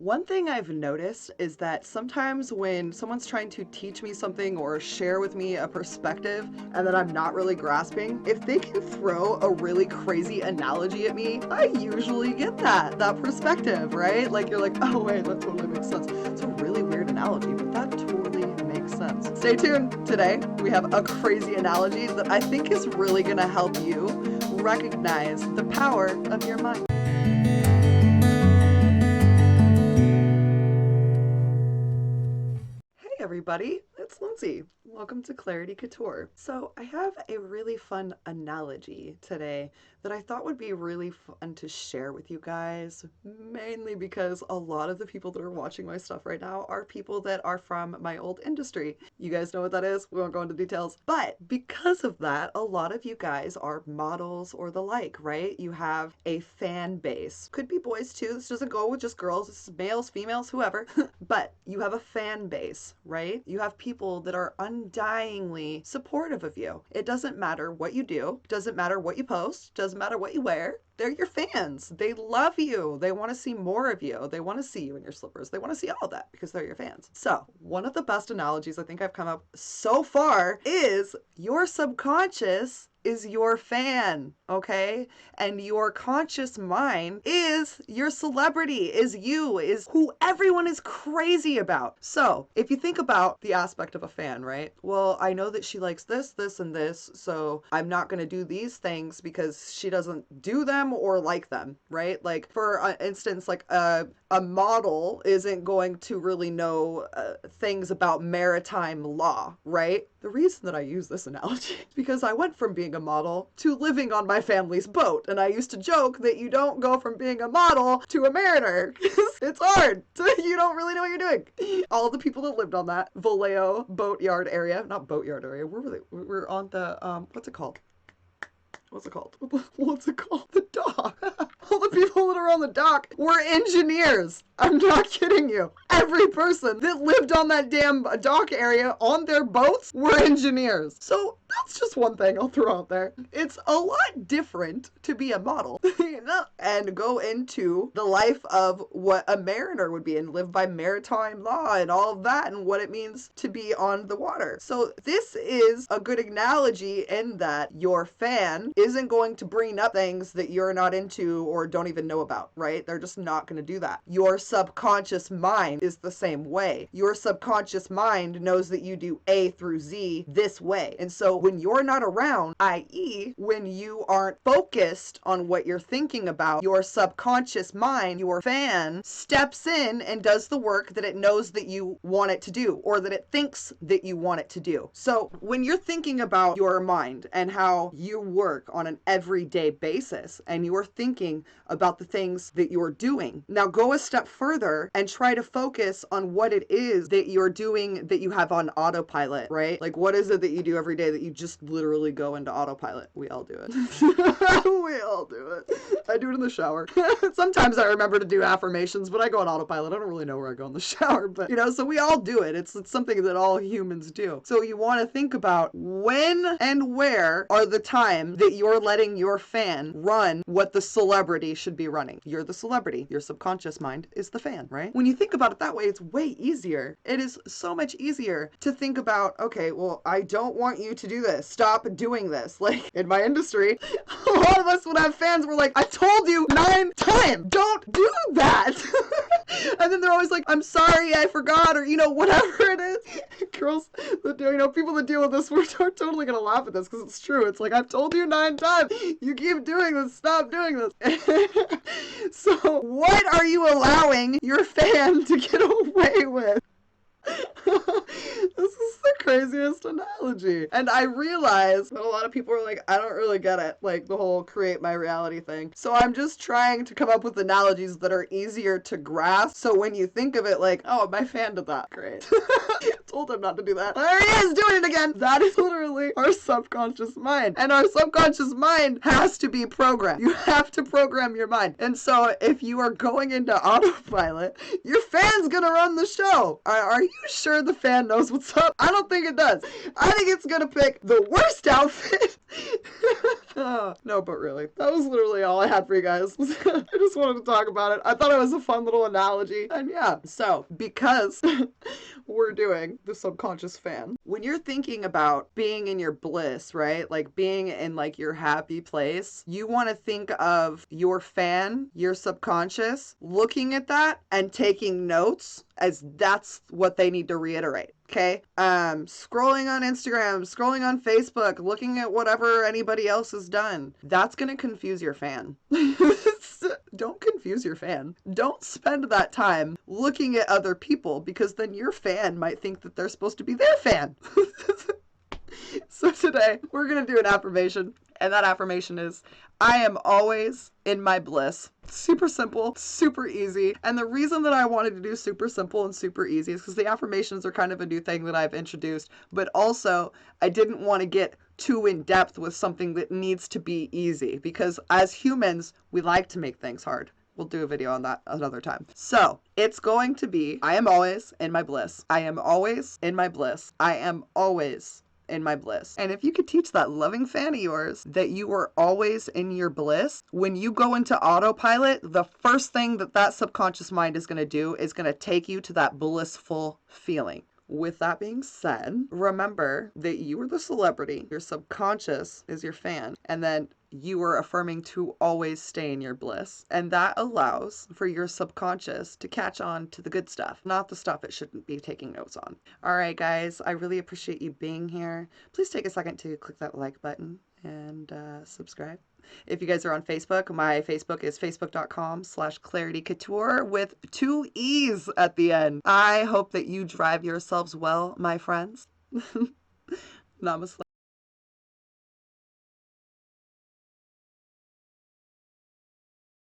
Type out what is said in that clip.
One thing I've noticed is that sometimes when someone's trying to teach me something or share with me a perspective and that I'm not really grasping, if they can throw a really crazy analogy at me, I usually get that perspective, right? Like you're like, oh wait, that totally makes sense. It's a really weird analogy, but that totally makes sense. Stay tuned. Today, we have a crazy analogy that I think is really gonna help you recognize the power of your mind. Hey everybody, it's Lindsay. Welcome to Clarity Couture. So I have a really fun analogy today that I thought would be really fun to share with you guys, mainly because a lot of the people that are watching my stuff right now are people that are from my old industry. You guys know what that is, we won't go into details, but because of that, a lot of you guys are models or the like, right? You have a fan base. Could be boys too, this doesn't go with just girls, this is males, females, whoever, but you have a fan base, right? You have people that are undyingly supportive of you. It doesn't matter what you do, doesn't matter what you post, doesn't matter what you wear. They're your fans. They love you. They want to see more of you. They want to see you in your slippers. They want to see all that because they're your fans. So, one of the best analogies I think I've come up so far is your subconscious is your fan, okay? And your conscious mind is your celebrity, is you, is who everyone is crazy about. So, if you think about the aspect of a fan, right? Well, I know that she likes this, this, and this, so I'm not going to do these things because she doesn't do them or like them, right? Like, for instance, like a model isn't going to really know things about maritime law, right? The reason that I use this analogy is because I went from being a model to living on my family's boat. And I used to joke that you don't go from being a model to a mariner. It's hard. You don't really know what you're doing. All the people that lived on that Vallejo boatyard area, not boatyard area, where were they? We were on the, what's it called? What's it called? What's it called? The dock. All the people that are on the dock were engineers. I'm not kidding you. Every person that lived on that damn dock area on their boats were engineers. So that's just one thing I'll throw out there. It's a lot different to be a model, you know, and go into the life of what a mariner would be and live by maritime law and all of that and what it means to be on the water. So this is a good analogy in that your fan isn't going to bring up things that you're not into or don't even know about, right? They're just not going to do that. Your subconscious mind is the same way. Your subconscious mind knows that you do A through Z this way. And so when you're not around, i.e., when you aren't focused on what you're thinking about, your subconscious mind, your fan, steps in and does the work that it knows that you want it to do or that it thinks that you want it to do. So when you're thinking about your mind and how you work on an everyday basis and you're thinking about the things that you're doing, now go a step further and try to focus on what it is that you're doing that you have on autopilot, right? Like what is it that you do every day that you just literally go into autopilot? We all do it. We all do it. I do it in the shower. Sometimes I remember to do affirmations, but I go on autopilot. I don't really know where I go in the shower, but you know, so we all do it. It's something that all humans do. So you want to think about when and where are the time that you're letting your fan run what the celebrity should be running. You're the celebrity. Your subconscious mind is the fan, right? When you think about it that way, it's way easier. It is so much easier to think about, okay, well, I don't want you to do this. Stop doing this. Like in my industry, a lot of us would have fans were like, I told you 9 times, don't do that. And then they're always like, I'm sorry, I forgot, or, you know, whatever it is. Girls that do, you know, people that deal with this, we're totally going to laugh at this because it's true. It's like, I've told you 9 times, you keep doing this, stop doing this. So what are you allowing your fan to get away with? This is the craziest analogy. And I realize that a lot of people are like, I don't really get it, like the whole create my reality thing. So I'm just trying to come up with analogies that are easier to grasp. So when you think of it like, oh, my fan did that, great. told him not to do that. There he is doing it again. That is literally our subconscious mind. And our subconscious mind has to be programmed. You have to program your mind. And so if you are going into autopilot, your fan's gonna run the show. Are you sure the fan knows what's up? I don't think it does. I think it's gonna pick the worst outfit. No, but really, that was literally all I had for you guys. I just wanted to talk about it. I thought it was a fun little analogy. And yeah, so because we're doing the subconscious fan, when you're thinking about being in your bliss, right? Like being in like your happy place, you want to think of your fan, your subconscious, looking at that and taking notes as that's what they need to reiterate. Okay. Scrolling on Instagram, scrolling on Facebook, looking at whatever anybody else has done. That's going to confuse your fan. Don't confuse your fan. Don't spend that time looking at other people, because then your fan might think that they're supposed to be their fan. So today we're going to do an affirmation, and that affirmation is, I am always in my bliss. Super simple, super easy. And the reason that I wanted to do super simple and super easy is because the affirmations are kind of a new thing that I've introduced, but also I didn't want to get too in depth with something that needs to be easy, because as humans, we like to make things hard. We'll do a video on that another time. So it's going to be, I am always in my bliss. I am always in my bliss. I am always in my bliss. And if you could teach that loving fan of yours that you are always in your bliss, when you go into autopilot, the first thing that that subconscious mind is going to do is going to take you to that blissful feeling. With that being said, remember that you are the celebrity, your subconscious is your fan, and then you are affirming to always stay in your bliss. And that allows for your subconscious to catch on to the good stuff, not the stuff it shouldn't be taking notes on. All right, guys, I really appreciate you being here. Please take a second to click that like button and subscribe. If you guys are on Facebook, my Facebook is facebook.com/claritycouture with 2 E's at the end. I hope that you drive yourselves well, my friends. Namaste.